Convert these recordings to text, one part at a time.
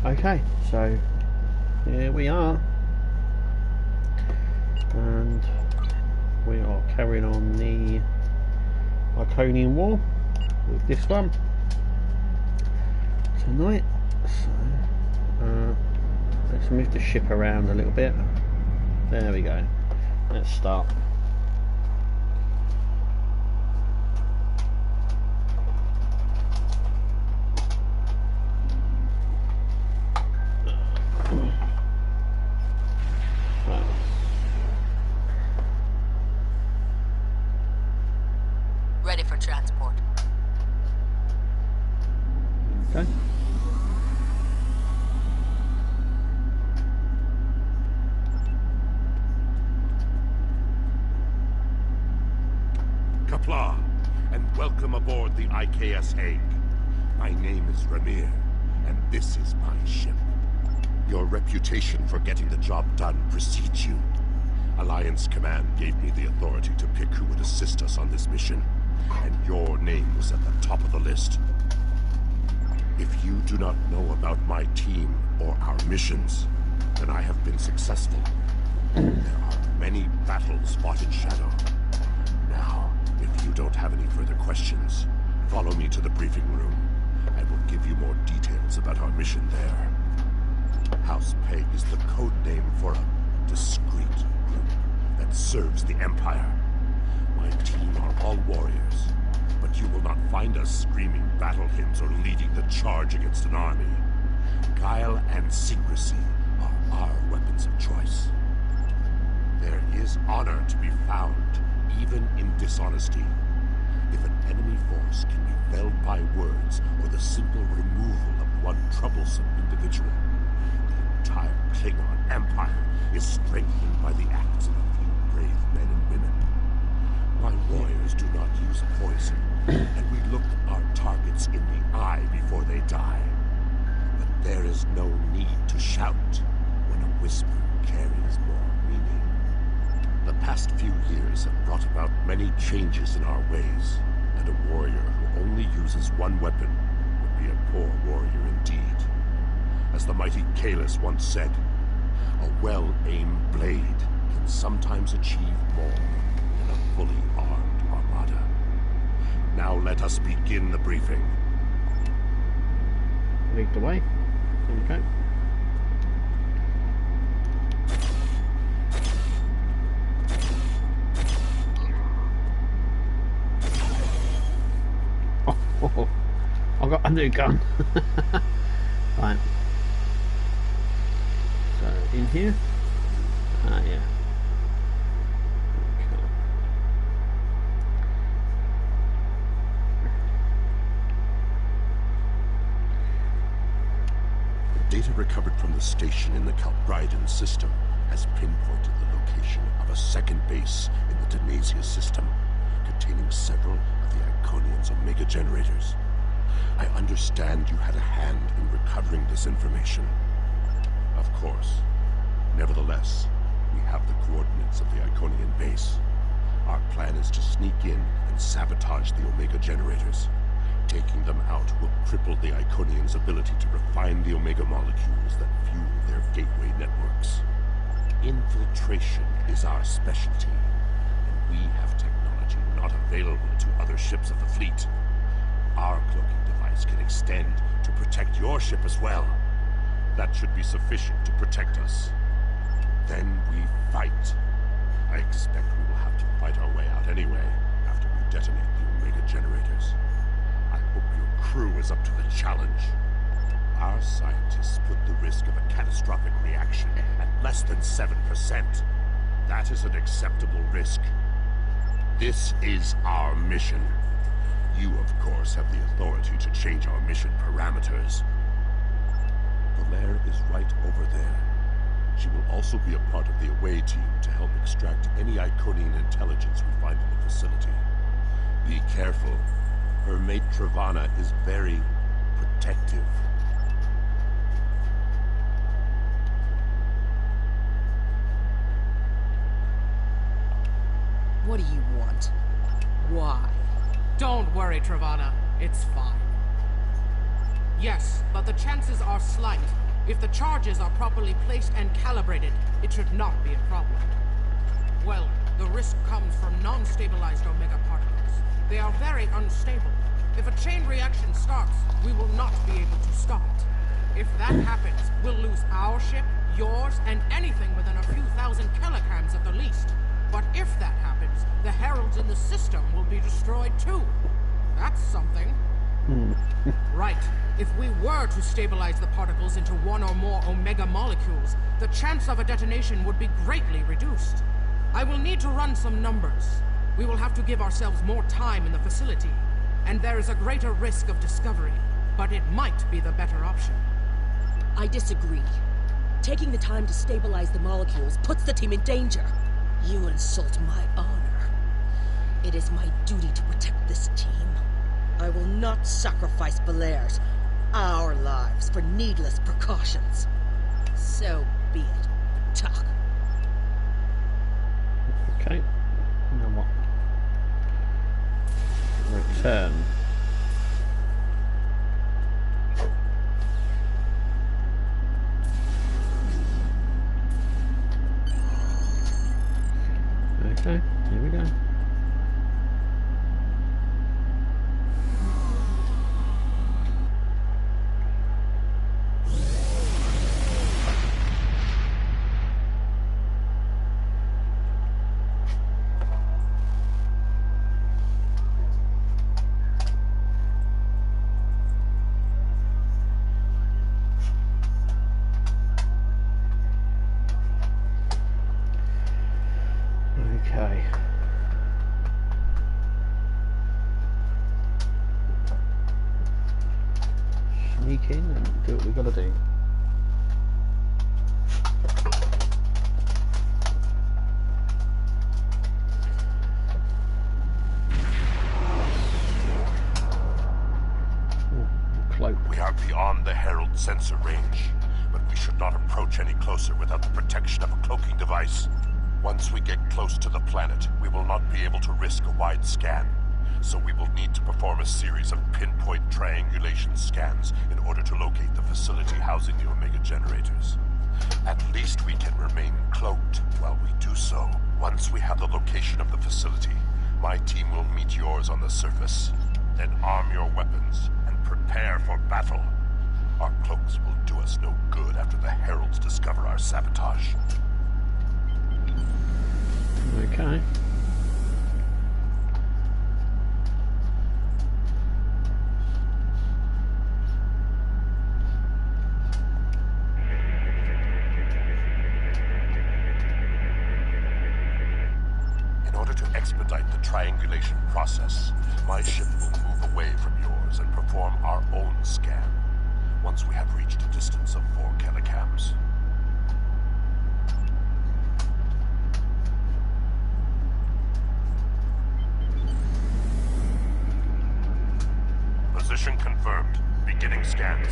Okay, so here we are, and we are carrying on the Iconian War with this one tonight. So let's move the ship around a little bit. There we go. Let's start. Ready for transport. Okay. Kapla, and welcome aboard the IKS Hague. My name is Ramir, and this is my ship. Your reputation for getting the job done precedes you. Alliance Command gave me the authority to pick who would assist us on this mission, and your name was at the top of the list. If you do not know about my team or our missions, then I have been successful. There are many battles fought in shadow. Now, if you don't have any further questions, follow me to the briefing room. I will give you more details about our mission there. House Peg is the code name for a discreet group that serves the Empire. My team are all warriors, but you will not find us screaming battle hymns or leading the charge against an army. Guile and secrecy are our weapons of choice. There is honor to be found, even in dishonesty. If an enemy force can be felled by words or the simple removal of one troublesome individual, the entire Klingon Empire is strengthened by the acts of a few brave men and women. My warriors do not use poison, and we look our targets in the eye before they die. But there is no need to shout when a whisper carries more meaning. The past few years have brought about many changes in our ways, and a warrior who only uses one weapon would be a poor warrior indeed. As the mighty Kalis once said, a well-aimed blade can sometimes achieve more than a fully armed armada. Now let us begin the briefing. Lead the way. There we go. Oh, I got a new gun. Right. So in here. Ah, yeah. Okay. Data recovered from the station in the Calbridan system has pinpointed the location of a second base in the Denasia system, containing several of the Iconian's Omega generators. I understand you had a hand in recovering this information. Of course. Nevertheless, we have the coordinates of the Iconian base. Our plan is to sneak in and sabotage the Omega generators. Taking them out will cripple the Iconians' ability to refine the Omega molecules that fuel their gateway networks. Infiltration is our specialty, and we have technology not available to other ships of the fleet. Our cloaking device can extend to protect your ship as well. That should be sufficient to protect us. Then we fight. I expect we will have to fight our way out anyway, after we detonate the Omega generators. I hope your crew is up to the challenge. Our scientists put the risk of a catastrophic reaction at less than 7%. That is an acceptable risk. This is our mission. You, of course, have the authority to change our mission parameters. Valere is right over there. She will also be a part of the away team to help extract any Iconian intelligence we find in the facility. Be careful. Her mate Travana is very protective. What do you want? Why? Don't worry, Travana. It's fine. Yes, but the chances are slight. If the charges are properly placed and calibrated, it should not be a problem. Well, the risk comes from non-stabilized Omega particles. They are very unstable. If a chain reaction starts, we will not be able to stop it. If that happens, we'll lose our ship, yours, and anything within a few thousand kilograms at the least. But if that happens, the heralds in the system will be destroyed too. That's something. Right. If we were to stabilize the particles into one or more Omega molecules, the chance of a detonation would be greatly reduced. I will need to run some numbers. We will have to give ourselves more time in the facility, and there is a greater risk of discovery, but it might be the better option. I disagree. Taking the time to stabilize the molecules puts the team in danger. You insult my honor. It is my duty to protect this team. I will not sacrifice Valaire's, our lives, for needless precautions. So be it. Talk. Okay. Now what? Return. Okay, here we go. Okay. Sneak in and do what we gotta do. Ooh, cloak. We are beyond the Herald sensor range, but we should not approach any closer without the protection of a cloaking device. Once we get close to the planet, we will not be able to risk a wide scan. So we will need to perform a series of pinpoint triangulation scans in order to locate the facility housing the Omega generators. At least we can remain cloaked while we do so. Once we have the location of the facility, my team will meet yours on the surface. Then arm your weapons and prepare for battle. Our cloaks will do us no good after the Heralds discover our sabotage. Okay. In order to expedite the triangulation process, my ship will move away from yours and perform our own scan once we have reached a distance of 4 kilocams. Position confirmed. Beginning scans.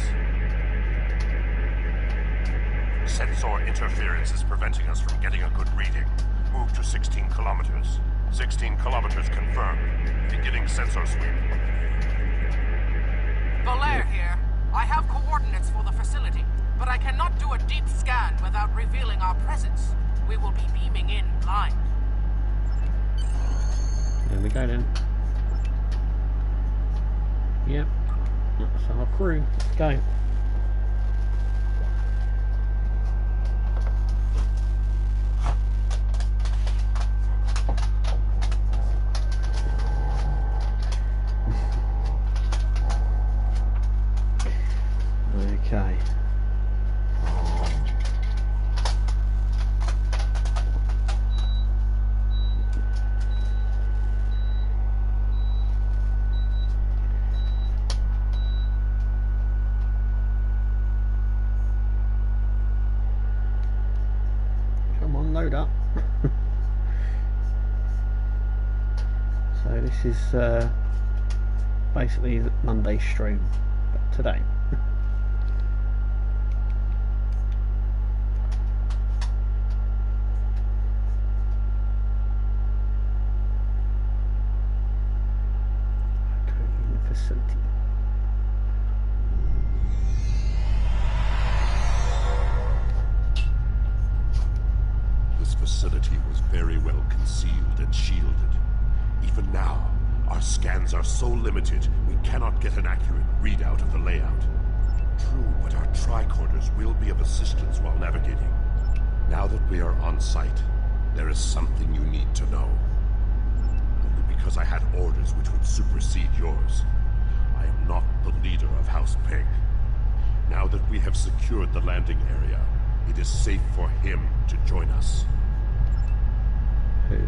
Sensor interference is preventing us from getting a good reading. Move to 16 kilometers. 16 kilometers confirmed. Beginning sensor sweep. Valaire here. I have coordinates for the facility, but I cannot do a deep scan without revealing our presence. We will be beaming in blind. There we go then. Yep, that's our crew. Let's go. Okay. Come on, load up. So this is basically the Monday stream, but today. Facility. scans are so limited, we cannot get an accurate readout of the layout. True, but our tricorders will be of assistance while navigating. Now that we are on site, there is something you need to know. Only because I had orders which would supersede yours. I am not the leader of House Peg. Now that we have secured the landing area, it is safe for him to join us. Who?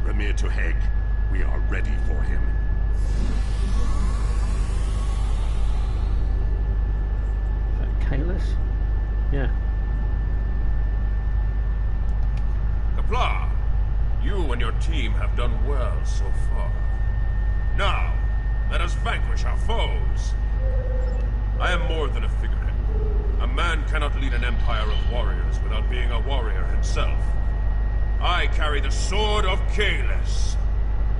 Ramir to Hague. We are ready for him. Is that Kalis? Yeah. Kapla, you and your team have done well so far. Now, let us vanquish our foes. I am more than a figurehead. A man cannot lead an empire of warriors without being a warrior himself. I carry the Sword of Kalis,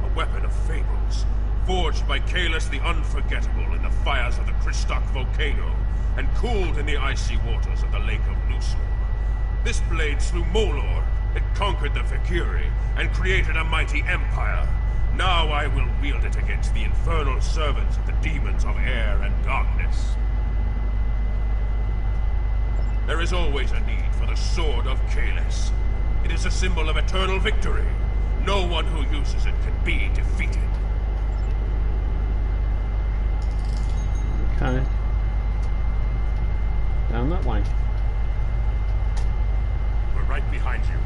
a weapon of fables, forged by Kalis the Unforgettable in the fires of the Kristok volcano, and cooled in the icy waters of the Lake of Lusor. This blade slew Molor, it conquered the Vakiri, and created a mighty empire. Now I will wield it against the infernal servants of the demons of air and darkness. There is always a need for the Sword of Kalis. It is a symbol of eternal victory. No one who uses it can be defeated. Okay. Down that way. We're right behind you.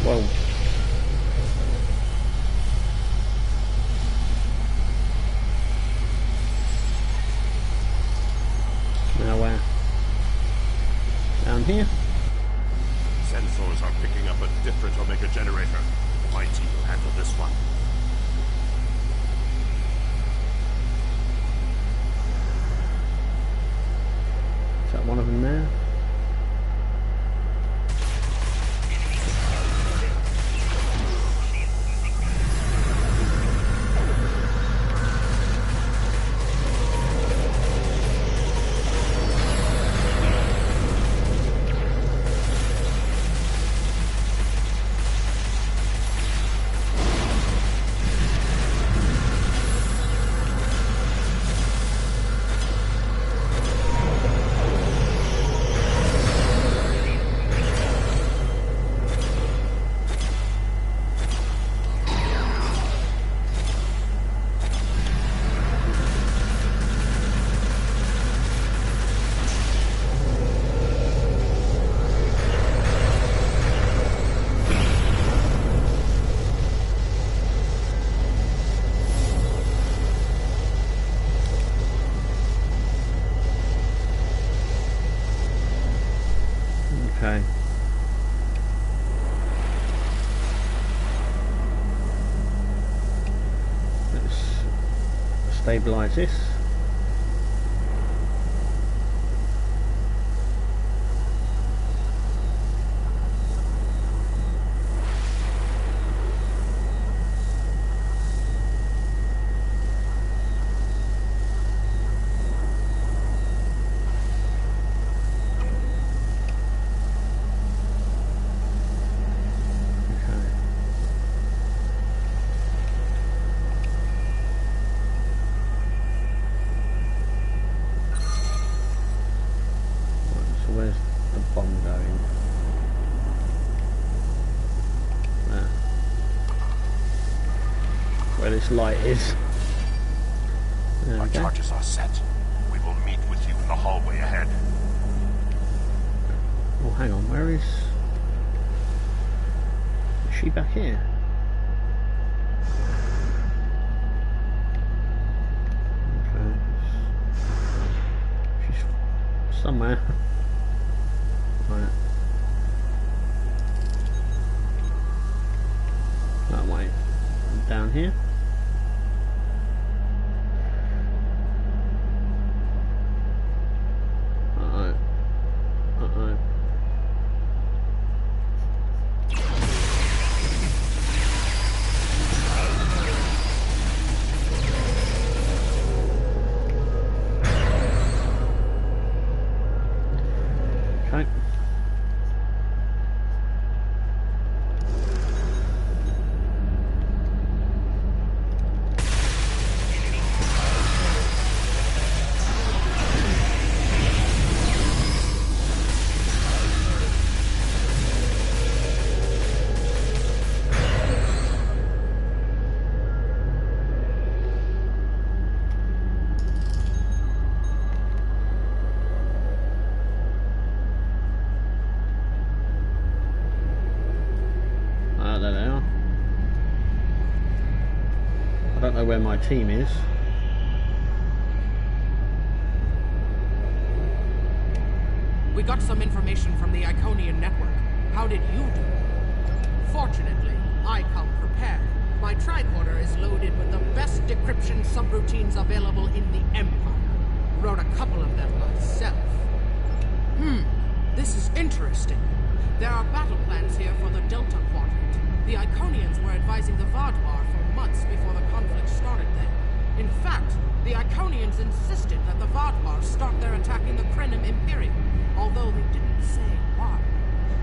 Whoa. Now where? Down here? Sensors are picking up a different Omega generator. My team will handle this one. Is that one of them there? Okay. Let's stabilize this. Where's the bomb going? There. Where this light is. There Our we go. charges are set. We will meet with you in the hallway ahead. Oh, hang on. Where is she back here? Okay. She's somewhere. Right. here. Uh-oh. Uh-oh. Okay. There they are. I don't know where my team is. We got some information from the Iconian network. How did you do? Fortunately, I come prepared. My tricorder is loaded with the best decryption subroutines available in the Empire. Wrote a couple of them myself. This is interesting. There are battle plans here for the Delta Quadrant. The Iconians were advising the Vadbar for months before the conflict started there. In fact, the Iconians insisted that the Vadbar start their attack in the Krenim Imperium, although they didn't say why.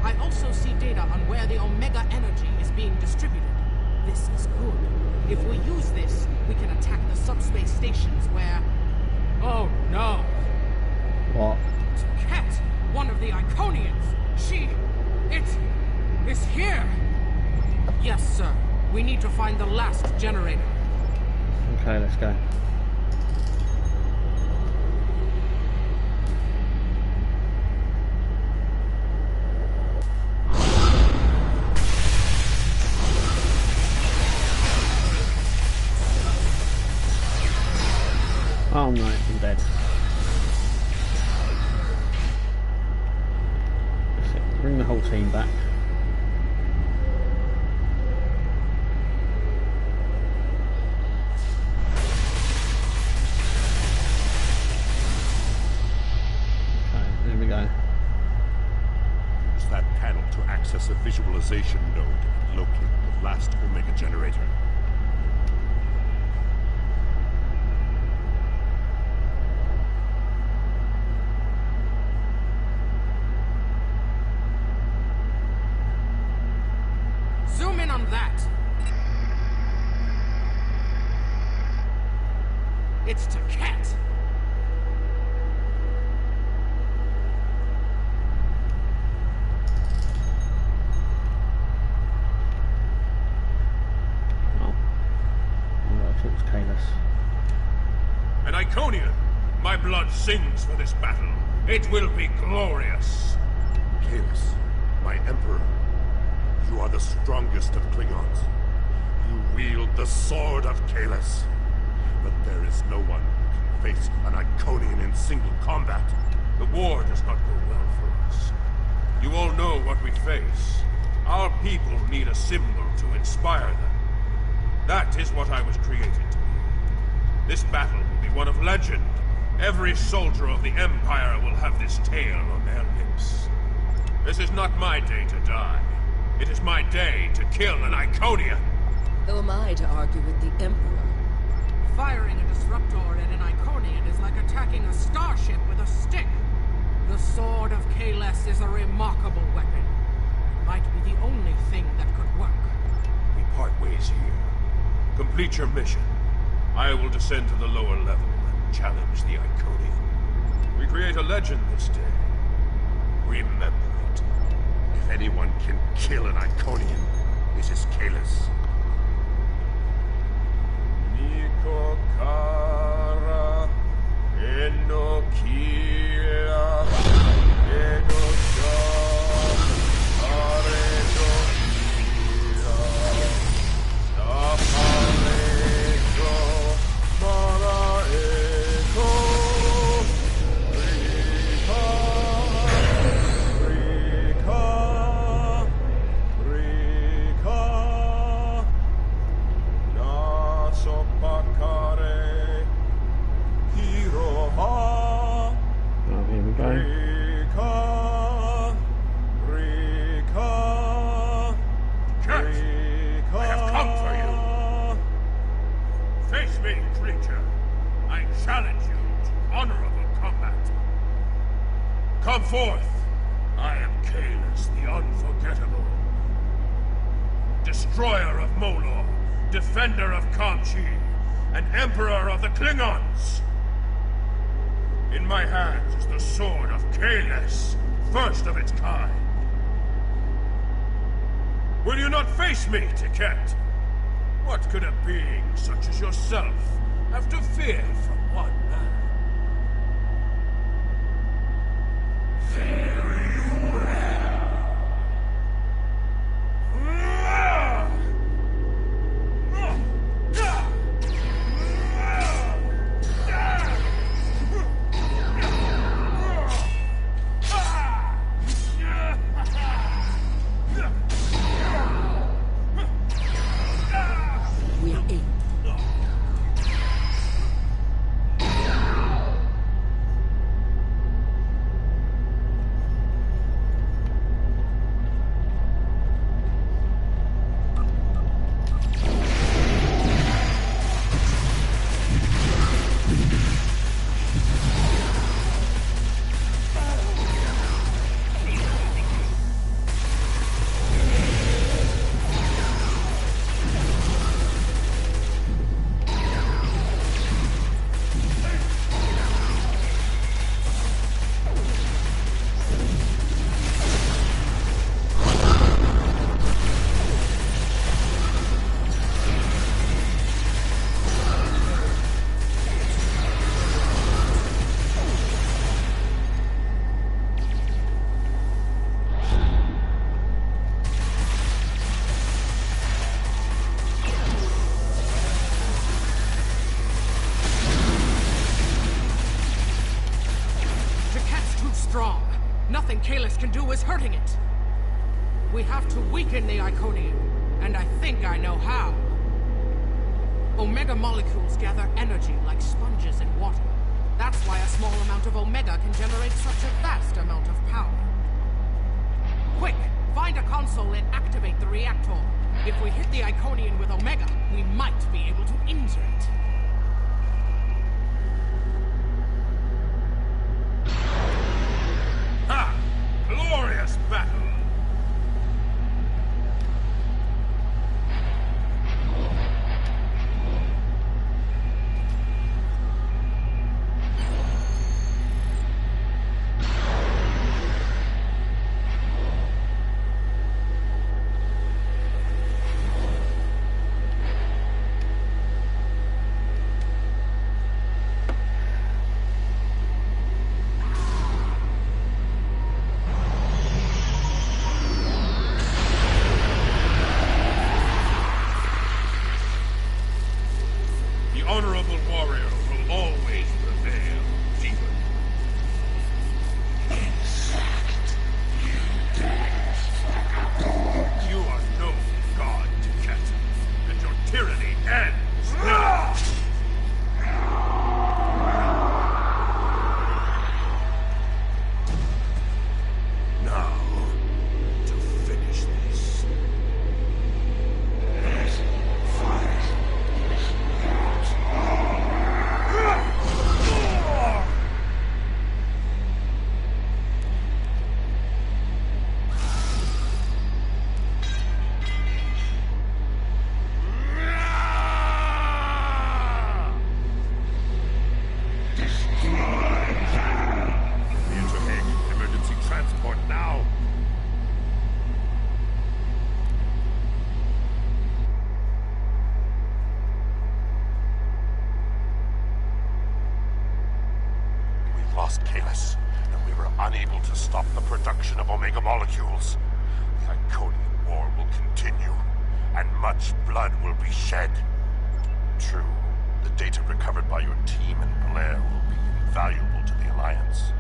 I also see data on where the Omega energy is being distributed. This is good. If we use this, we can attack the subspace stations where... Oh no! What? Ket, one of the Iconians! It is here! Yes, sir. We need to find the last generator. Okay, let's go. Oh no, I'm dead. That's it. Bring the whole team back. There we go. Use that panel to access a visualization node and locate the last Omega generator. Zoom in on that! It's to Ket! An Iconian! My blood sings for this battle. It will be glorious. Kalis, my Emperor, you are the strongest of Klingons. You wield the sword of Kalis. But there is no one who can face an Iconian in single combat. The war does not go well for us. You all know what we face. Our people need a symbol to inspire them. That is what I was created to be. This battle will be one of legend. Every soldier of the Empire will have this tale on their lips. This is not my day to die. It is my day to kill an Iconian. Who am I to argue with the Emperor? Firing a disruptor at an Iconian is like attacking a starship with a stick. The Sword of Kalis is a remarkable weapon. It might be the only thing that could work. We part ways here. Complete your mission. I will descend to the lower level and challenge the Iconian. We create a legend this day. Remember it. If anyone can kill an Iconian, it is Kalis. Niko Kara Enokia Enosha Aredo Saparedo Maraedo Rika Rika Rika honorable combat. Come forth. I am Kalis the Unforgettable. Destroyer of Molor, defender of Kamchi, and emperor of the Klingons. In my hands is the sword of Kalis, first of its kind. Will you not face me, Tiket? What could a being such as yourself have to fear from one man? Very well. Nothing Kalis can do is hurting it. We have to weaken the Iconium, and I think I know how. Omega molecules gather energy like sponges in water. That's why a small amount of Omega can generate such a vast amount of power. Quick, find a console and activate the reactor. If we hit the Iconium with Omega, we might be able to injure it. Ha! Glorious battle! Honorable warrior will always prevail, demon. Insect, you dare. You are no god, Tiket, and your tyranny ends now. Now, to finish this. Lost Kalis, and we were unable to stop the production of Omega molecules. The Iconium War will continue, and much blood will be shed. True, the data recovered by your team in Blair will be invaluable to the Alliance.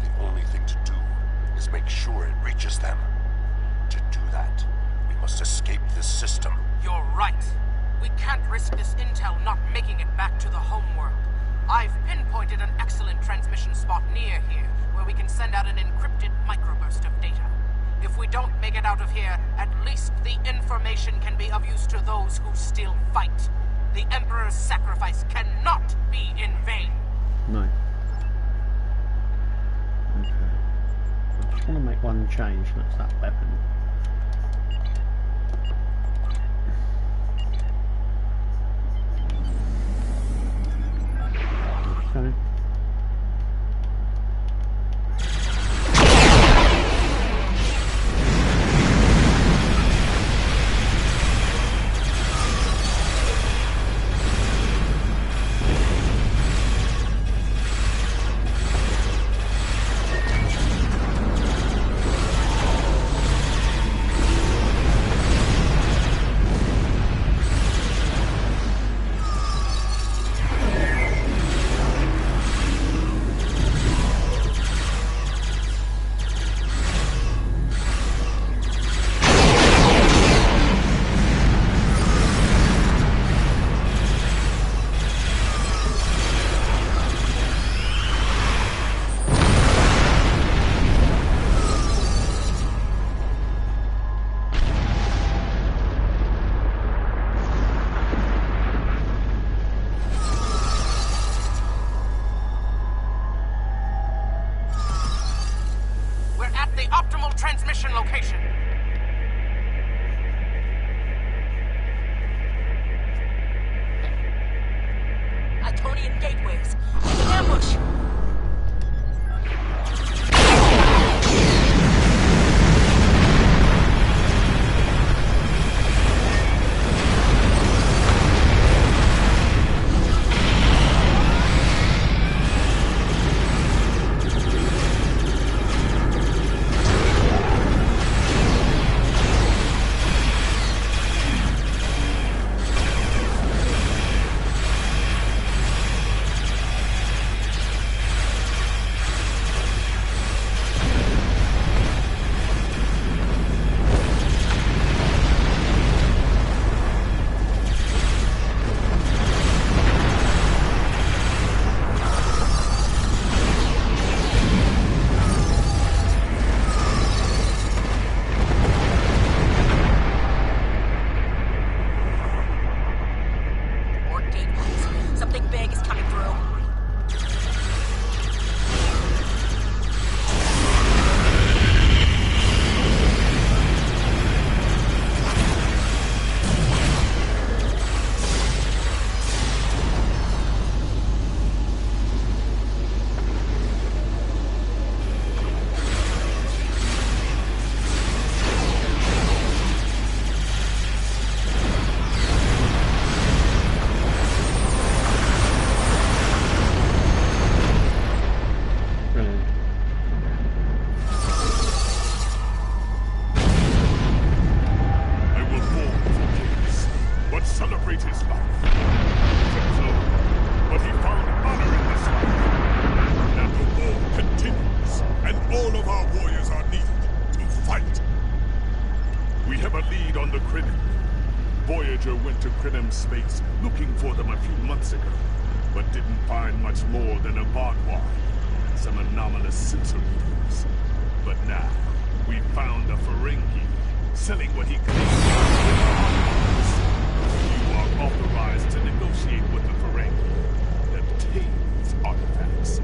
The only thing to do is make sure it reaches them. To do that, we must escape this system. You're right. We can't risk this intel not making it back to the homeworld. I've pinpointed an excellent transmission spot near here, where we can send out an encrypted microburst of data. If we don't make it out of here, at least the information can be of use to those who still fight. The Emperor's sacrifice cannot be in vain. No. unchanged. That's that weapon. Okay. Transmission location. Iconian gateways. An ambush. Space looking for them a few months ago, but didn't find much more than a barbed wire and some anomalous sensor readings. But now, we found a Ferengi selling what he claims you are authorized to negotiate with the Ferengi and obtain these artifacts.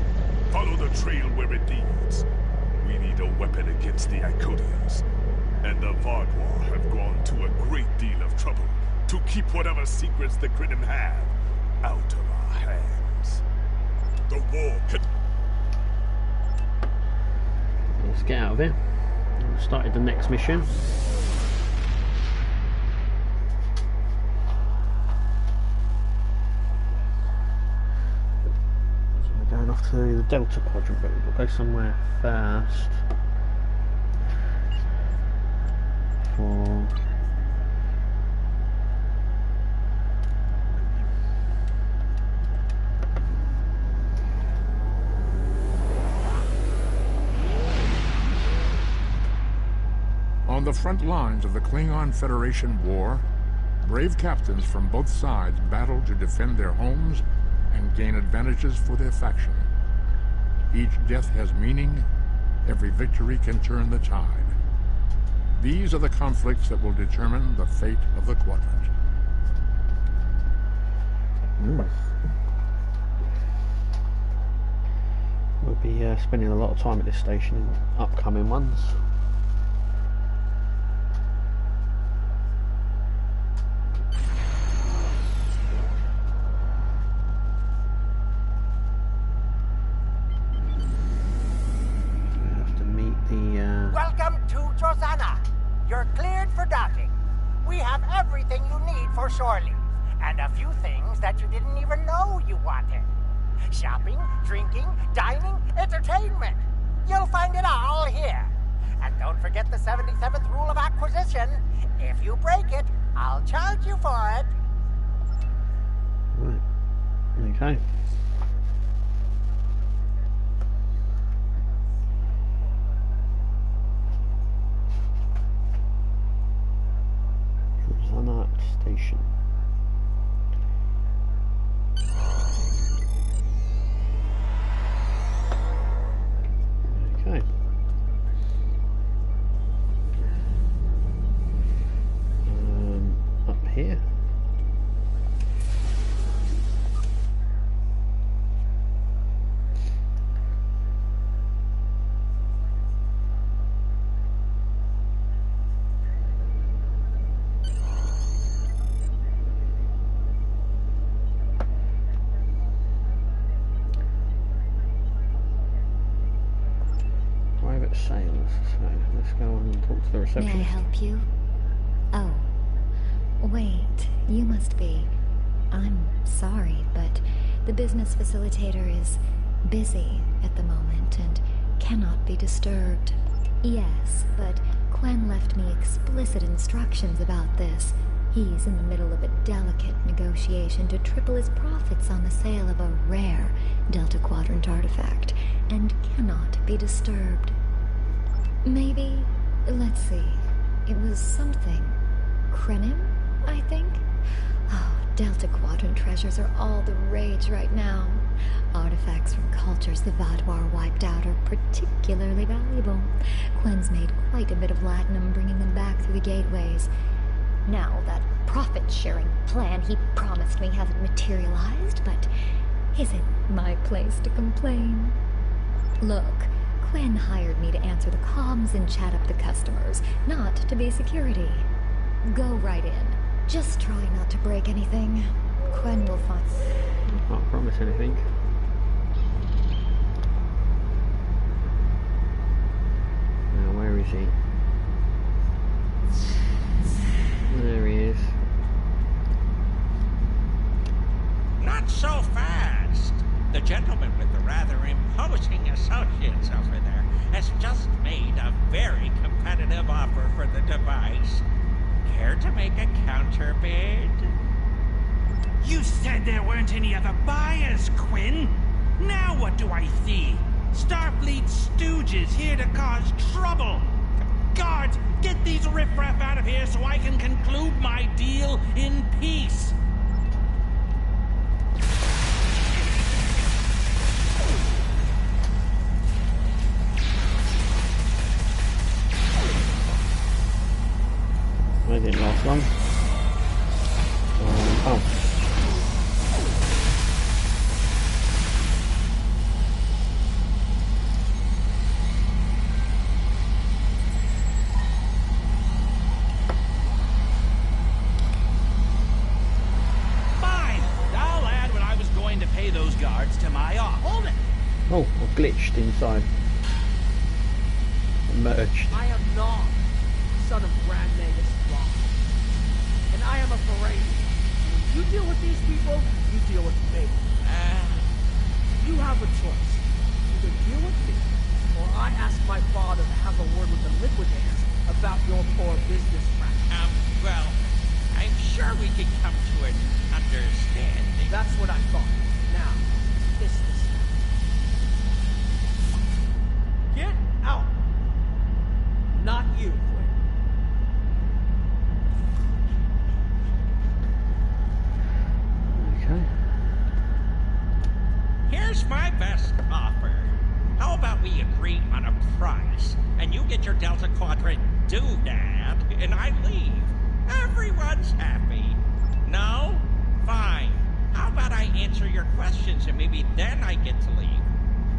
Follow the trail where it leads. We need a weapon against the Iconians, and the Vardwar have gone to a great deal of trouble to keep whatever secrets the Cridim have out of our hands. The war could... Let's get out of here. We've started the next mission. So we're going off to the Delta Quadrant, but we'll go somewhere first for... On the front lines of the Klingon Federation war, brave captains from both sides battle to defend their homes and gain advantages for their faction. Each death has meaning, every victory can turn the tide. These are the conflicts that will determine the fate of the quadrant. We'll be spending a lot of time at this station in upcoming ones. everything you need for shore leave, and a few things that you didn't even know you wanted. Shopping, drinking, dining, entertainment. You'll find it all here. And don't forget the 77th rule of acquisition. If you break it, I'll charge you for it. Right. Okay. Zanat Station. Okay. Up here. Private sales. So let's go on and talk to the receptionist. May I help you? Oh. Wait, you must be. I'm sorry, but the business facilitator is busy at the moment and cannot be disturbed. Yes, but Quen left me explicit instructions about this. He's in the middle of a delicate negotiation to triple his profits on the sale of a rare Delta Quadrant artifact, and cannot be disturbed. Maybe, let's see, it was something. Krenim, I think? Oh, Delta Quadrant treasures are all the rage right now. Artifacts from cultures the Vaadwaur wiped out are particularly valuable. Quen's made quite a bit of latinum bringing them back through the gateways. Now, that profit-sharing plan he promised me hasn't materialized, but is it my place to complain? Look, Quen hired me to answer the comms and chat up the customers, not to be security. Go right in. Just try not to break anything. Quen will find... Can't promise anything. Now, where is he? There he is. Not so fast. The gentleman with the rather imposing associates over there has just made a very competitive offer for the device. Care to make a counterbid? You said there weren't any other buyers, Quinn. Now what do I see? Starfleet stooges here to cause trouble. Guards, get these riffraff out of here so I can conclude my deal in peace. I didn't last long. Oh. Fine. I'll add what I was going to pay those guards to my off. Hold it. Oh, I glitched inside. Merged. I am not son of Grand Nagus Thrawn. And I am a Ferrari. When you deal with these people, you deal with me. You have a choice. Either deal with me, or I ask my father to have a word with the Liquidators about your poor business practice. Well, I'm sure we can come to an understanding. That's what I thought. Now, kiss this. Get out! Not you, Quinn. Okay. Here's my best offer. How about we agree on a price, and you get your Delta Quadrant doodad, and I leave. Everyone's happy. No? Fine. How about I answer your questions, and maybe then I get to leave?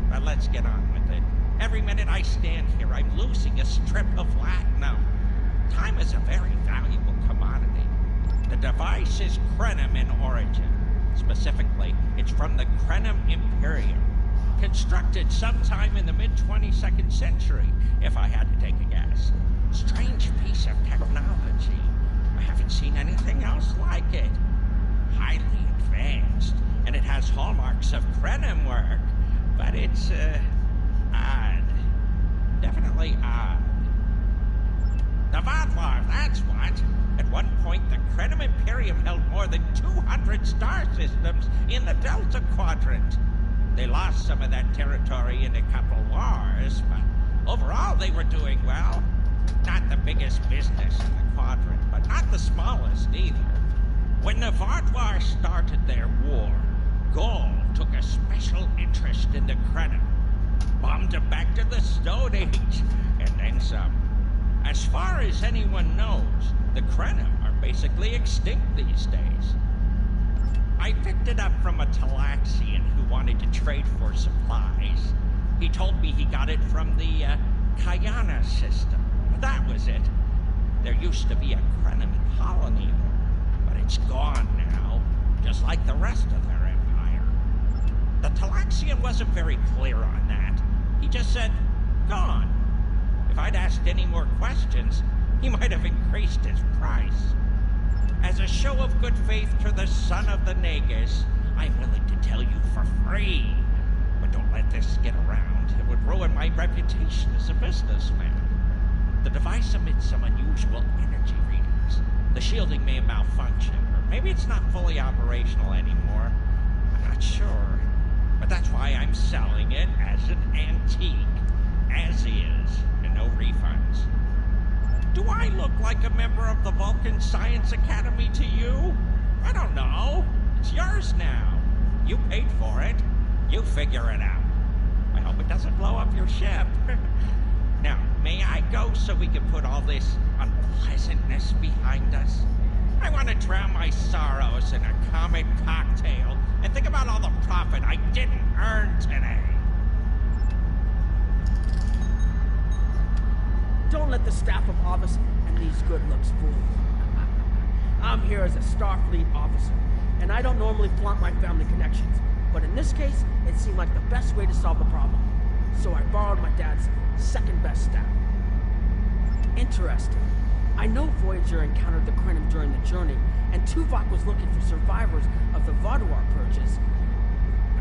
But let's get on with it. Every minute I stand here, I'm losing a strip of latinum. Time is a very valuable commodity. The device is Krenim in origin. Specifically, it's from the Krenim Imperium. Constructed sometime in the mid-22nd century, if I had to take a guess. Strange piece of technology. haven't seen anything else like it. Highly advanced, and it has hallmarks of Krenim work, but it's, odd. Definitely odd. The Vatlar, that's what. At one point, the Krenim Imperium held more than 200 star systems in the Delta Quadrant. They lost some of that territory in a couple wars, but overall they were doing well. Not the biggest business in the quadrant, but not the smallest either. When the Vatlar started their war, Gaul took a special interest in the Krenim. Bombed them back to the Stone Age, and then some. As far as anyone knows, the Krenim are basically extinct these days. I picked it up from a Talaxian who wanted to trade for supplies. He told me he got it from the, Kayana system. That was it. There used to be a Krenim colony there, but it's gone now, just like the rest of their empire. The Talaxian wasn't very clear on that. He just said, gone. If I'd asked any more questions, he might have increased his price. As a show of good faith to the son of the Nagus, I'm willing to tell you for free. But don't let this get around. It would ruin my reputation as a businessman. The device emits some unusual energy readings. The shielding may have malfunctioned, or maybe it's not fully operational anymore. I'm not sure. But that's why I'm selling it as an antique. As is, and no refunds. Do I look like a member of the Vulcan Science Academy to you? I don't know. It's yours now. You paid for it. You figure it out. I hope it doesn't blow up your ship. Now, may I go so we can put all this unpleasantness behind us? I want to drown my sorrows in a comet cocktail and think about all the profit I didn't earn today. Don't let the staff of office and these good looks fool you. I'm here as a Starfleet officer, and I don't normally flaunt my family connections, but in this case, it seemed like the best way to solve the problem. So I borrowed my dad's second-best staff. Interesting. I know Voyager encountered the Krenim during the journey, and Tuvok was looking for survivors of the Vaduar purges.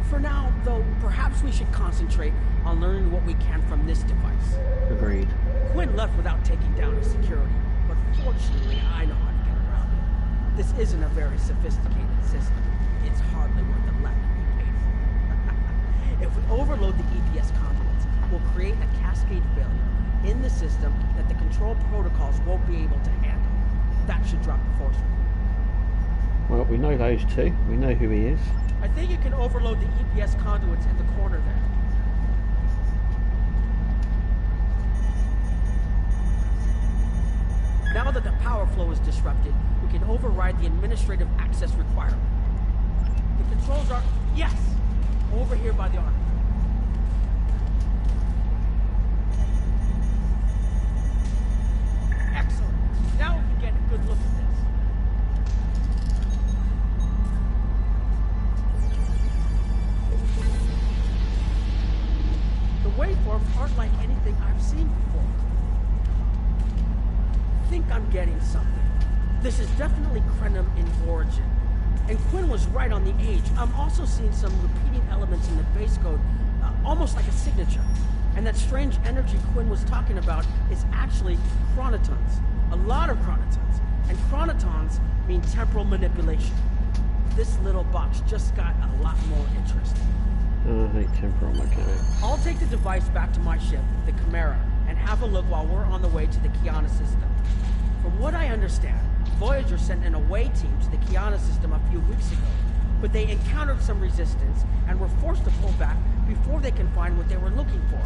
For now, though, perhaps we should concentrate on learning what we can from this device. Agreed. Quinn left without taking down his security, but fortunately, I know how to get around it. This isn't a very sophisticated system. It's hardly worth the letter we paid for. If we overload the EPS conduits, we'll create a cascade failure in the system that the control protocols won't be able to handle. That should drop the force. Well, we know those two. We know who he is. I think you can overload the EPS conduits in the corner there. Now that the power flow is disrupted, we can override the administrative access requirement. The controls are... yes! Over here by the arm. Excellent. Now we can get a good look at this. The waveforms aren't like anything I've seen before. I think I'm getting something. This is definitely Krenim in origin. And Quinn was right on the age. I'm also seeing some repeating elements in the base code, almost like a signature. And that strange energy Quinn was talking about is actually chronotons. A lot of chronotons. And chronotons mean temporal manipulation. This little box just got a lot more interesting. Oh, I hate temporal mechanics. I'll take the device back to my ship, the Chimera, and have a look while we're on the way to the Kiana system. From what I understand, Voyager sent an away team to the Kiana system a few weeks ago, but they encountered some resistance and were forced to pull back before they can find what they were looking for.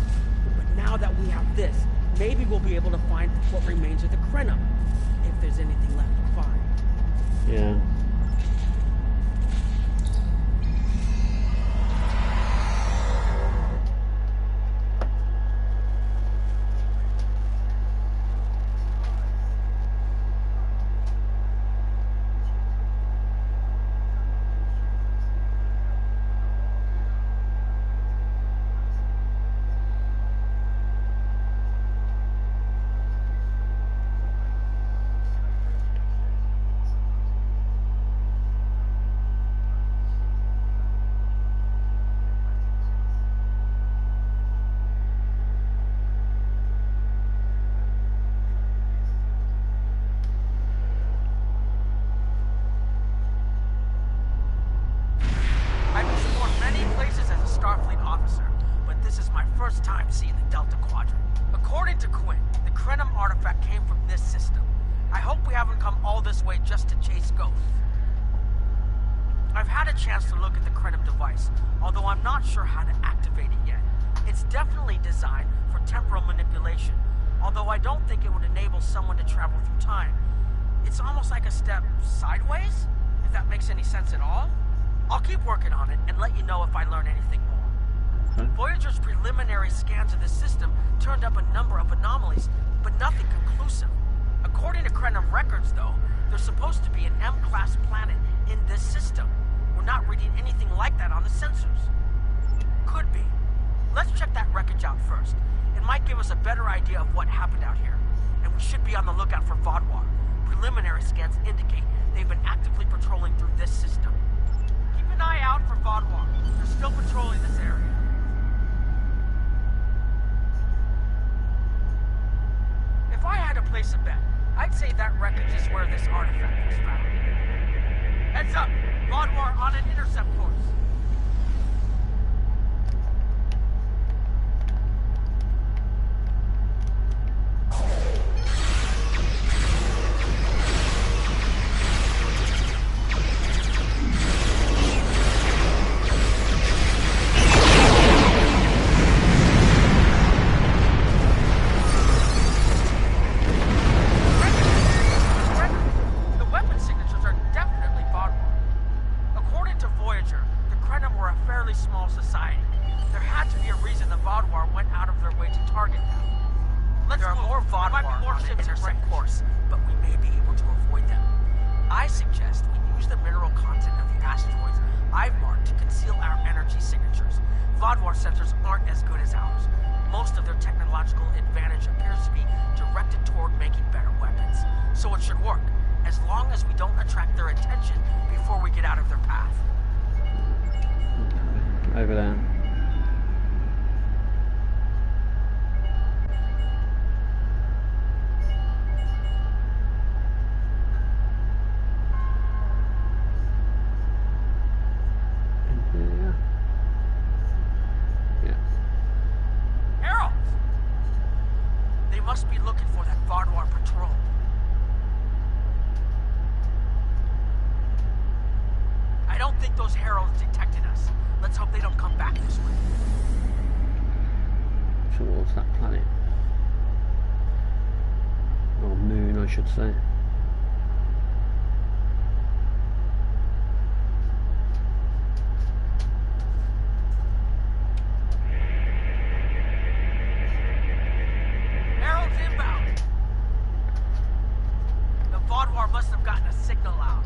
But now that we have this, maybe we'll be able to find what remains of the Krenim, if there's anything left to find. Yeah. a chance to look at the Krenim device, although I'm not sure how to activate it yet. It's definitely designed for temporal manipulation, although I don't think it would enable someone to travel through time. It's almost like a step sideways, if that makes any sense at all. I'll keep working on it and let you know if I learn anything more. Okay. Voyager's preliminary scans of the system turned up a number of anomalies, but nothing conclusive. According to Krenim records, though, there's supposed to be an M-class planet in this system. We're not reading anything like that on the sensors. Could be. Let's check that wreckage out first. It might give us a better idea of what happened out here. And we should be on the lookout for Vodwar. Preliminary scans indicate they've been actively patrolling through this system. Keep an eye out for Vodwar. They're still patrolling this area. If I had to place a bet, I'd say that wreckage is where this artifact was found. Heads up! Vodwar on an intercept course. Over there. In here. Yeah. Harold! They must be looking for that Vodwar patrol. I don't think those heralds detected us. Let's hope they don't come back this way. Towards that planet. Or moon, I should say. Herald's inbound. The Vodwar must have gotten a signal out.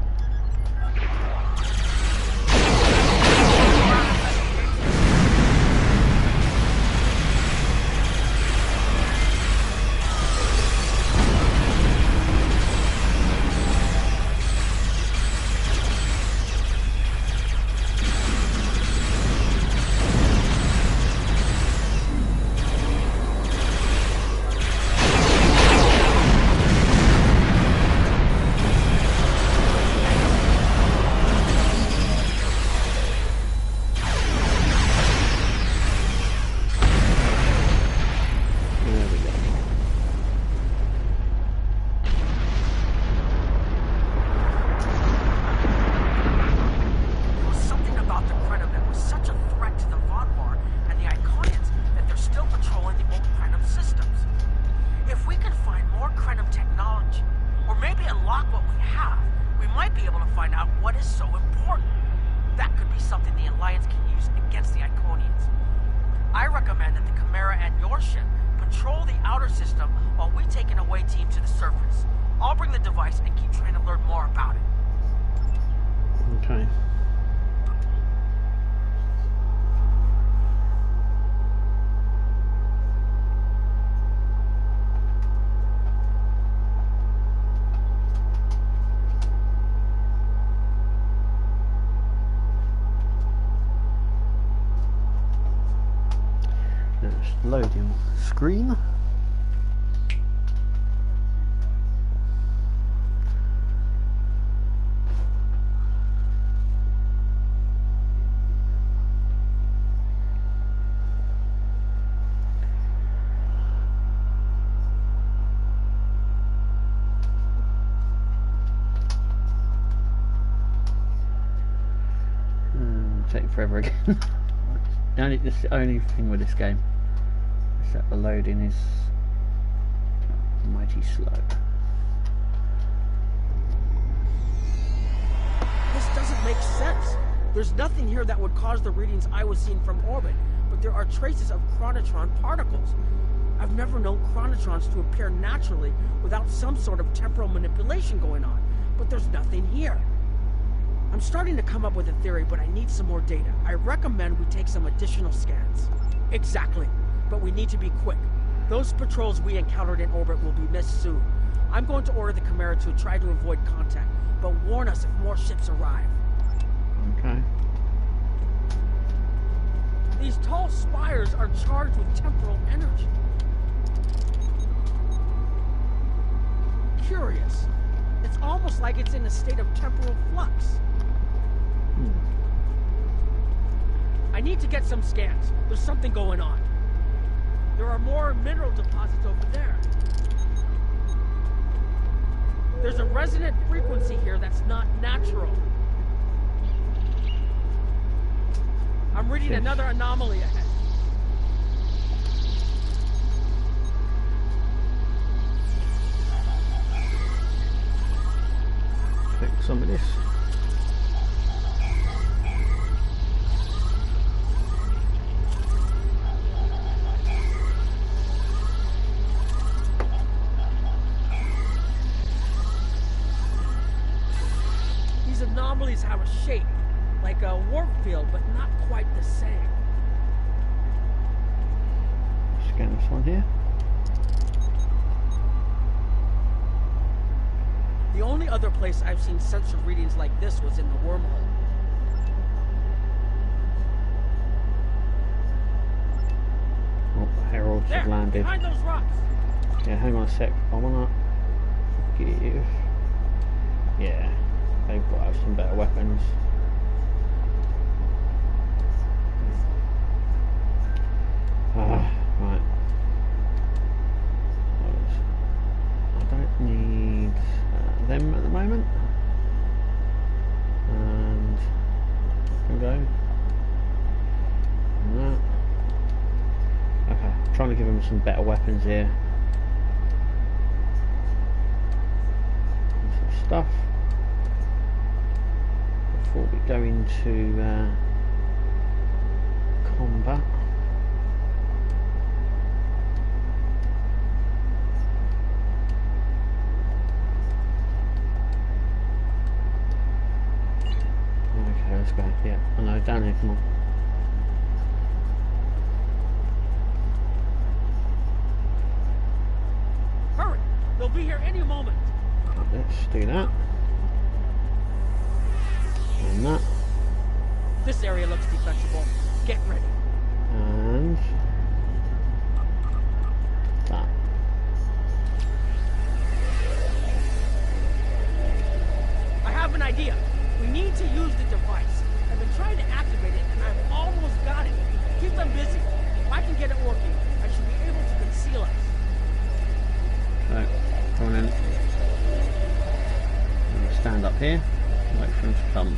Okay. Now it's loading screen. forever again. This is the only thing with this game is that the loading is mighty slow. This doesn't make sense. There's nothing here that would cause the readings I was seeing from orbit, but there are traces of chronotron particles. I've never known chronotrons to appear naturally without some sort of temporal manipulation going on, but there's nothing here. I'm starting to come up with a theory, but I need some more data. I recommend we take some additional scans. Exactly, but we need to be quick. Those patrols we encountered in orbit will be missed soon. I'm going to order the Chimera to try to avoid contact, but warn us if more ships arrive. Okay. These tall spires are charged with temporal energy. Curious. It's almost like it's in a state of temporal flux. I need to get some scans. There's something going on. There are more mineral deposits over there. There's a resonant frequency here that's not natural. I'm reading another anomaly ahead. Take some of this. These anomalies have a shape, like a warp field, but not quite the same. Scan this one here. The only other place I've seen sensor readings like this was in the wormhole. Oh, Heralds have landed. Behind those rocks. Yeah, hang on a sec. I wanna give. Yeah, they've got to have some better weapons. Right. I don't need them at the moment. And I can go. And that. Okay, I'm trying to give them some better weapons here. And some stuff. Before we go into combat. Okay, let's go. Yeah, I know, down here, come on. Hurry! They'll be here any moment. Let's do that. And that. This area looks defensible. Get ready. And that. I have an idea. We need to use the device. I've been trying to activate it, and I've almost got it. Keep them busy. If I can get it working, I should be able to conceal us. So, come on in. I'm going to stand up here and wait for them to come.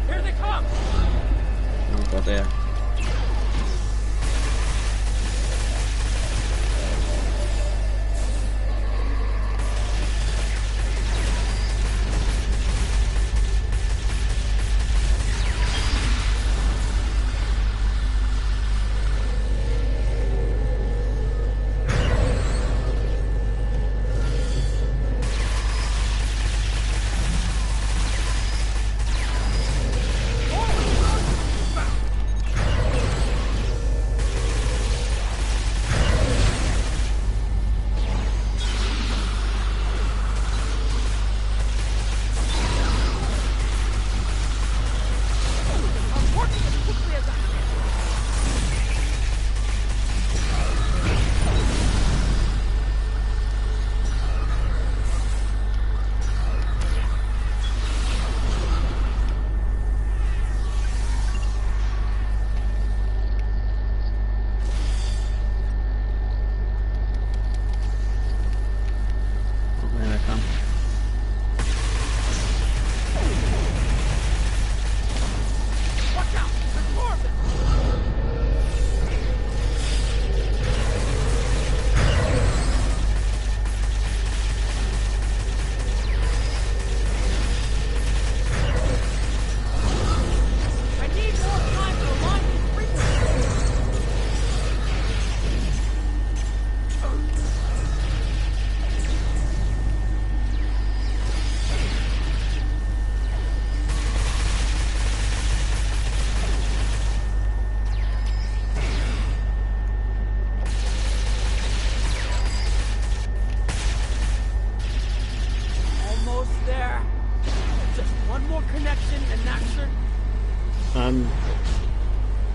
Here they come! Oh god, there.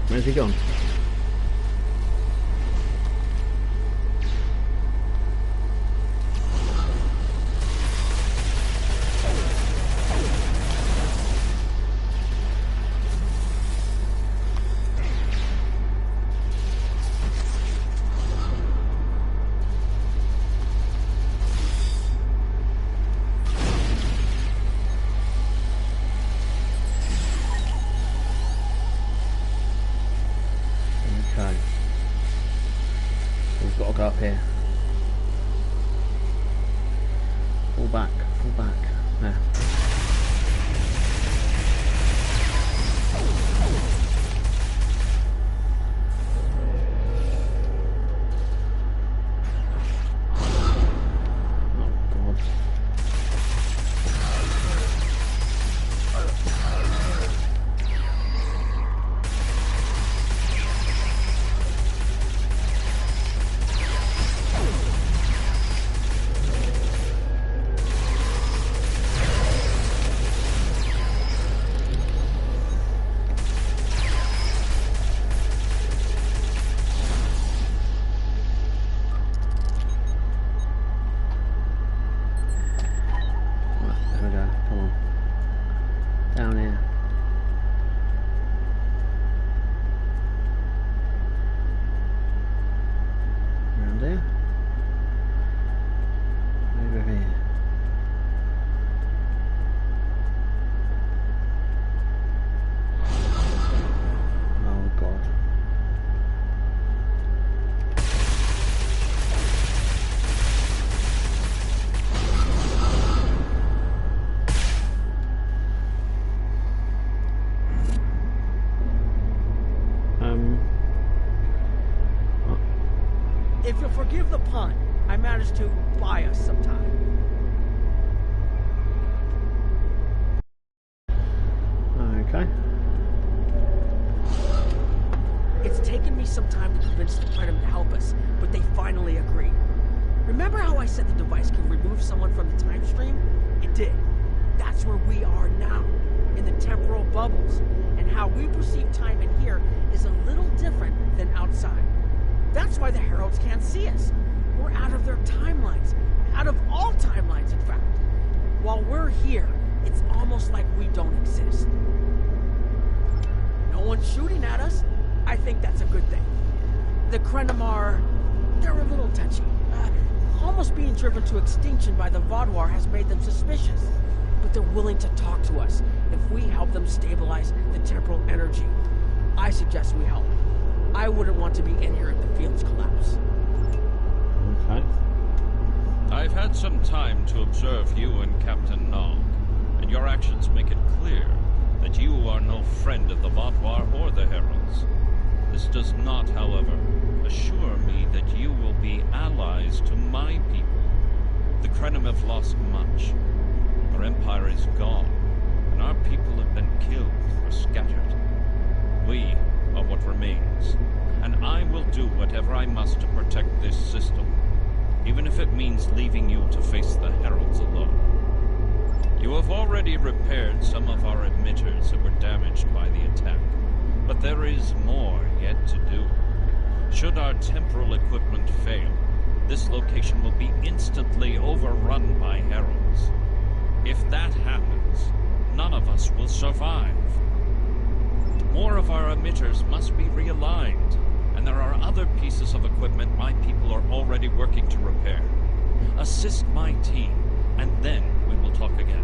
Where's he gone? Up here. Fall back, fall back. There. If you'll forgive the pun, I managed to buy us some time. Okay. It's taken me some time to convince the Plenum to help us, but they finally agreed. Remember how I said the device can remove someone from the time stream? It did. That's where we are now, in the temporal bubbles, and how we perceive time in here is a little different than outside. That's why the Heralds can't see us. We're out of their timelines. Out of all timelines, in fact. While we're here, it's almost like we don't exist. No one's shooting at us. I think that's a good thing. The Krenim are... they're a little touchy. Almost being driven to extinction by the Vaadwaur has made them suspicious. But they're willing to talk to us if we help them stabilize the temporal energy. I suggest we help. I wouldn't want to be in here if the fields collapse. Okay. I've had some time to observe you and Captain Nog, and your actions make it clear that you are no friend of the Vaadwaur or the Heralds. This does not, however, assure me that you will be allies to my people. The Krenim have lost much. Our empire is gone, and our people have been killed or scattered. We are what remains, and I will do whatever I must to protect this system, even if it means leaving you to face the Heralds alone. You have already repaired some of our emitters that were damaged by the attack, but there is more yet to do. Should our temporal equipment fail, this location will be instantly overrun by Heralds. If that happens, none of us will survive. More of our emitters must be realigned, and there are other pieces of equipment my people are already working to repair. Assist my team, and then we will talk again.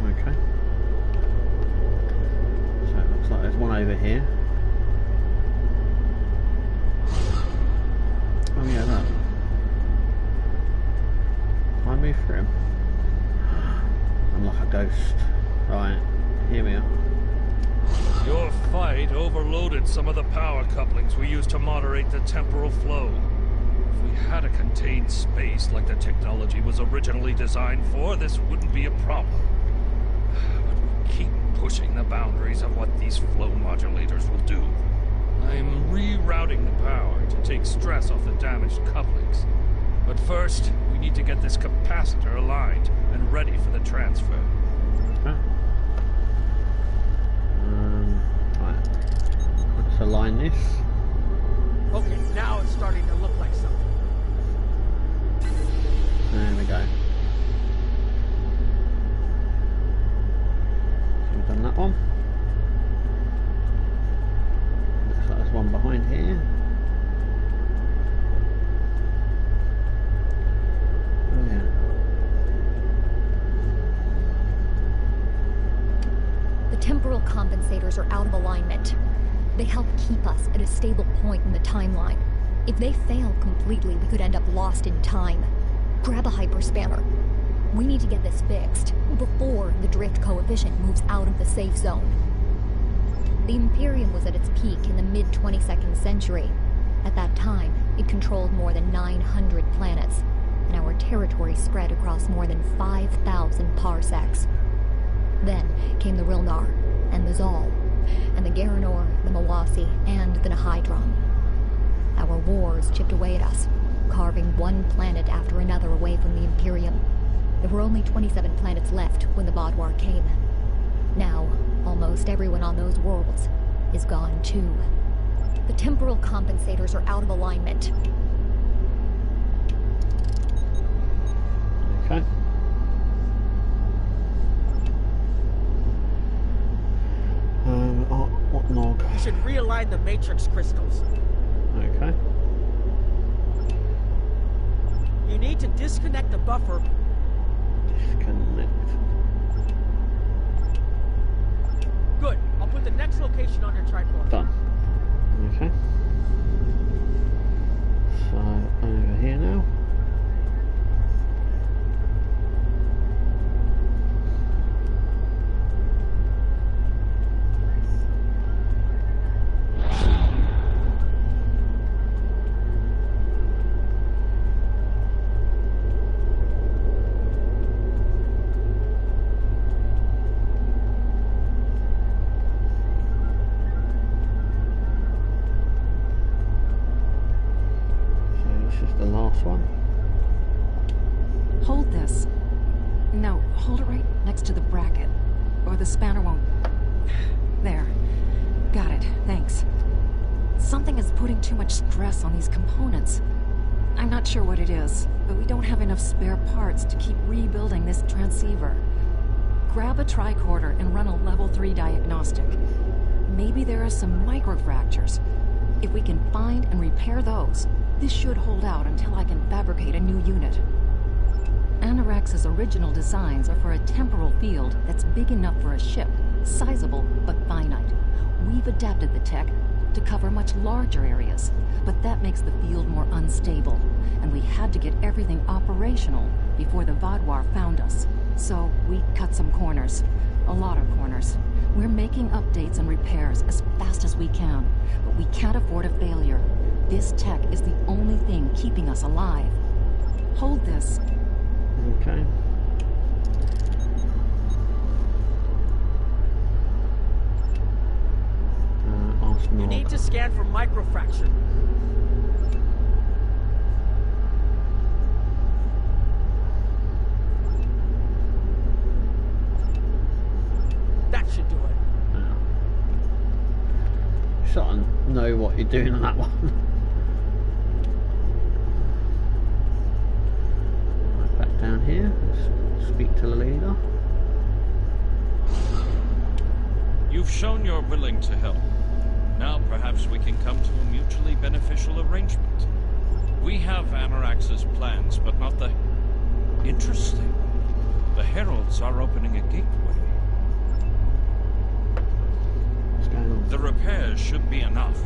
Okay. So it looks like there's one over here. Oh yeah, that. Can I move through him? I'm like a ghost. Right, here we are. Your fight overloaded some of the power couplings we used to moderate the temporal flow. If we had a contained space like the technology was originally designed for, this wouldn't be a problem. But we keep pushing the boundaries of what these flow modulators will do. I'm rerouting the power to take stress off the damaged couplings. But first, we need to get this capacitor aligned and ready for the transfer. Right. Let's align this. Okay, now it's starting to look like something. There we go. So we've done that one. Looks like there's one behind here. Oh yeah. The temporal compensators are out of alignment. They help keep us at a stable point in the timeline. If they fail completely, we could end up lost in time. Grab a hyperspanner. We need to get this fixed before the drift coefficient moves out of the safe zone. The Imperium was at its peak in the mid-22nd century. At that time, it controlled more than 900 planets, and our territory spread across more than 5,000 parsecs. Then came the Rilnar, and the Zal, and the Garanor, the Mawasi, and the Nahydron. Our wars chipped away at us, carving one planet after another away from the Imperium. There were only 27 planets left when the Vaadwaur came. Now, almost everyone on those worlds is gone too. The temporal compensators are out of alignment. Okay. What nog? You should realign the matrix crystals. Okay. You need to disconnect the buffer. Disconnect. Good. I'll put the next location on your tricorder. Done. Okay. So, over here now. One. Hold this. No, hold it right next to the bracket, or the spanner won't... There. Got it, thanks. Something is putting too much stress on these components. I'm not sure what it is, but we don't have enough spare parts to keep rebuilding this transceiver. Grab a tricorder and run a level 3 diagnostic. Maybe there are some microfractures. If we can find and repair those, this should hold out until I can fabricate a new unit. Anorax's original designs are for a temporal field that's big enough for a ship, sizable but finite. We've adapted the tech to cover much larger areas, but that makes the field more unstable, and we had to get everything operational before the Vaadwaur found us. So we cut some corners. A lot of corners. We're making updates and repairs as fast as we can, but we can't afford a failure. This tech is the only thing keeping us alive. Hold this. Okay. You need to scan for microfracture. That should do it. Yeah. You sort of know what you're doing on that one. Right, back down here. Let's speak to the leader. You've shown you're willing to help. Now perhaps we can come to a mutually beneficial arrangement. We have Anorax's plans, but not the... Interesting. The Heralds are opening a gateway. What's going on? The repairs should be enough.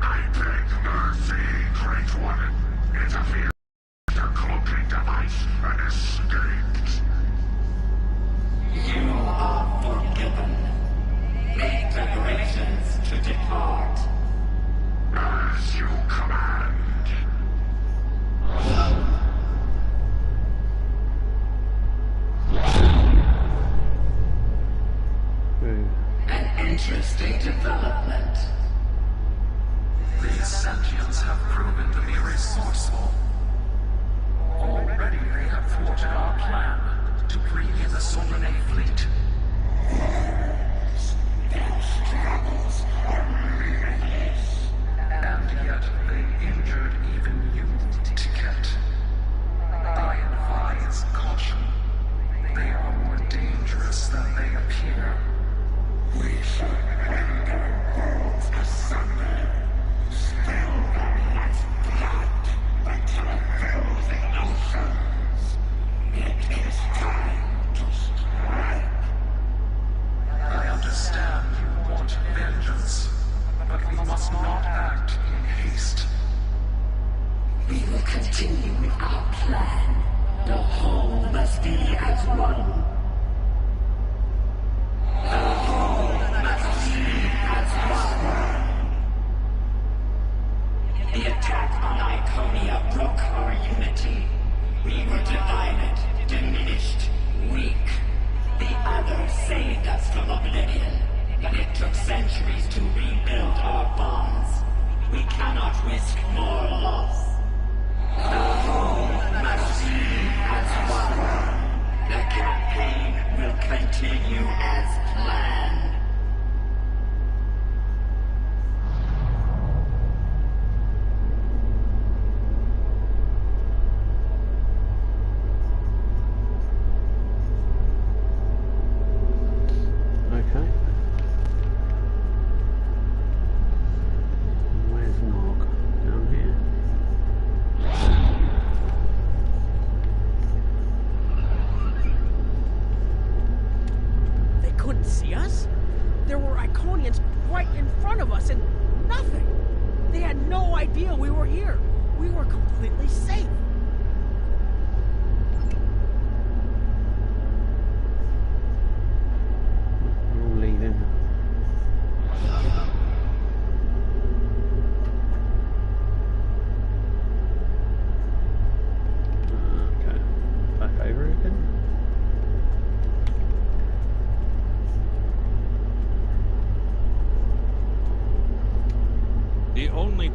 I beg mercy, Great One. Interfere with the cloaking device and escaped. You are forgiven. Make preparations to depart. As you command. An interesting development. These sentients have proven to be resourceful. Already they have thwarted our plan to bring in the Solanae fleet. We were divided, diminished, weak. The others saved us from oblivion, but it took centuries to rebuild our bonds. We cannot risk more loss. The whole machine has won. The campaign will continue as planned.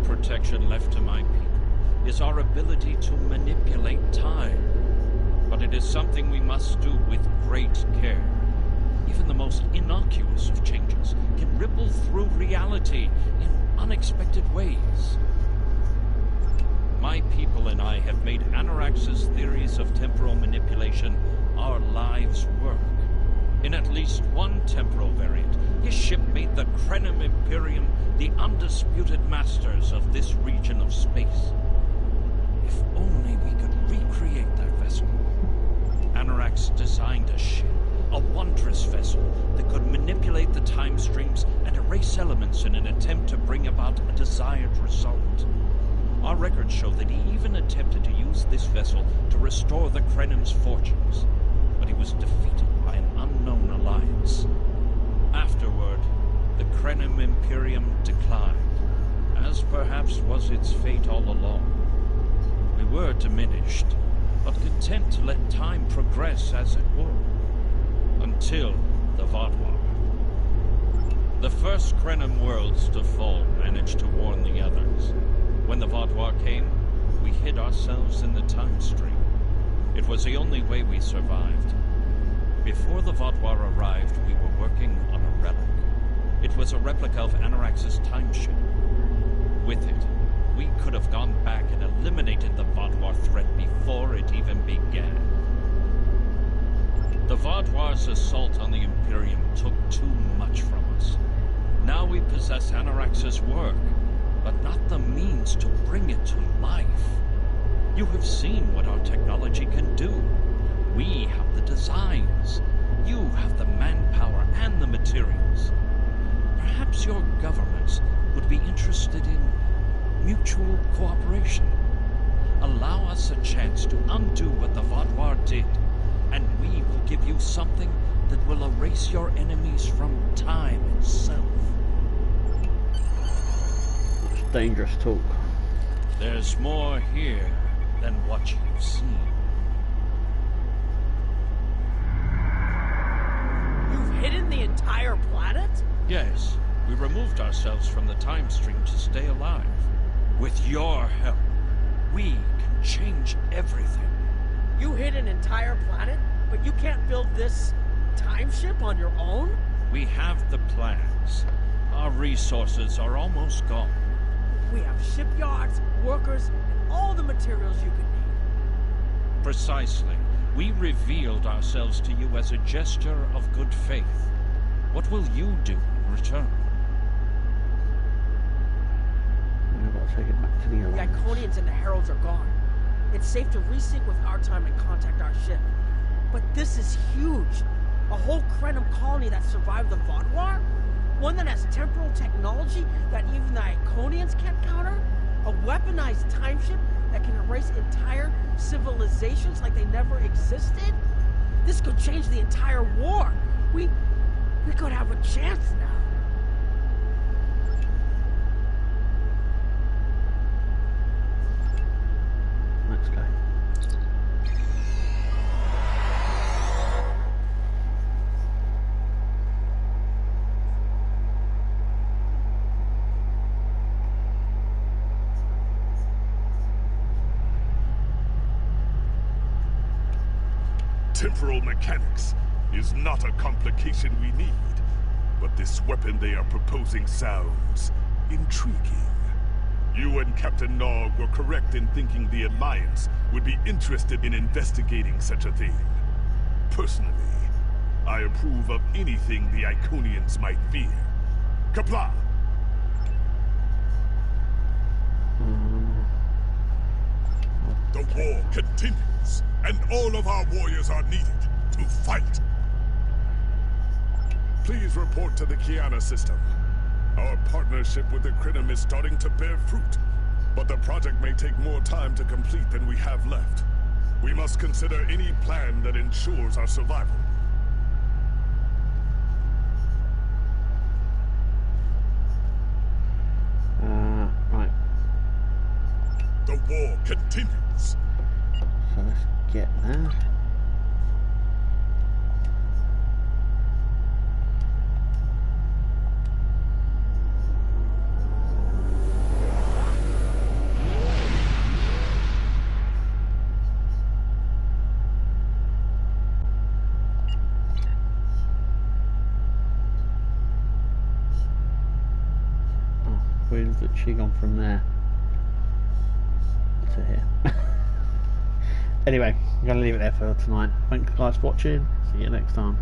Protection left to my people is our ability to manipulate time. But it is something we must do with great care. Even the most innocuous of changes can ripple through reality in unexpected ways. My people and I have made Anorax's theories of temporal manipulation our lives' work. In at least one temporal variant, his ship made the Krenim Imperium the undisputed masters of this region of space. If only we could recreate that vessel. Anorax designed a ship, a wondrous vessel that could manipulate the time streams and erase elements in an attempt to bring about a desired result. Our records show that he even attempted to use this vessel to restore the Krenim's fortunes, but he was defeated by an unknown alliance. Afterward, the Krenim Imperium declined, as perhaps was its fate all along. We were diminished, but content to let time progress as it were, until the Vatwar. The first Krenim worlds to fall managed to warn the others. When the Vatwar came, we hid ourselves in the time stream. It was the only way we survived. Before the Vatwar arrived, we were working on a relic. It was a replica of Anorax's time ship. With it, we could have gone back and eliminated the Vatwar threat before it even began. The Vatwar's assault on the Imperium took too much from us. Now we possess Anorax's work, but not the means to bring it to life. You have seen what our technology can do. We have the designs. You have the manpower and the materials. Perhaps your governments would be interested in mutual cooperation. Allow us a chance to undo what the Vatwar did, and we will give you something that will erase your enemies from time itself. That's dangerous talk. There's more here than what you've seen. You've hidden the entire planet? Yes, we removed ourselves from the time stream to stay alive. With your help, we can change everything. You hid an entire planet, but you can't build this time ship on your own? We have the plans. Our resources are almost gone. We have shipyards, workers, and all the materials you could need. Precisely. We revealed ourselves to you as a gesture of good faith. What will you do in return? I've got to take it back to the The Iconians and the Heralds are gone. It's safe to resync with our time and contact our ship. But this is huge. A whole Krenim colony that survived the Vatwar? One that has temporal technology that even the Iconians can't counter? A weaponized time ship that can erase entire civilizations like they never existed? This could change the entire war. We could have a chance now. Let's go. Temporal mechanics is not a complication we need, but this weapon they are proposing sounds intriguing. You and Captain Nog were correct in thinking the Alliance would be interested in investigating such a thing. Personally, I approve of anything the Iconians might fear. Kapla! The war continues, and all of our warriors are needed to fight. Please report to the Kiana system. Our partnership with the Crinum is starting to bear fruit, but the project may take more time to complete than we have left. We must consider any plan that ensures our survival. Right. The war continues. So let's get there. Where's that she gone from there to here? Anyway, I'm going to leave it there for tonight. Thanks guys for watching. See you next time.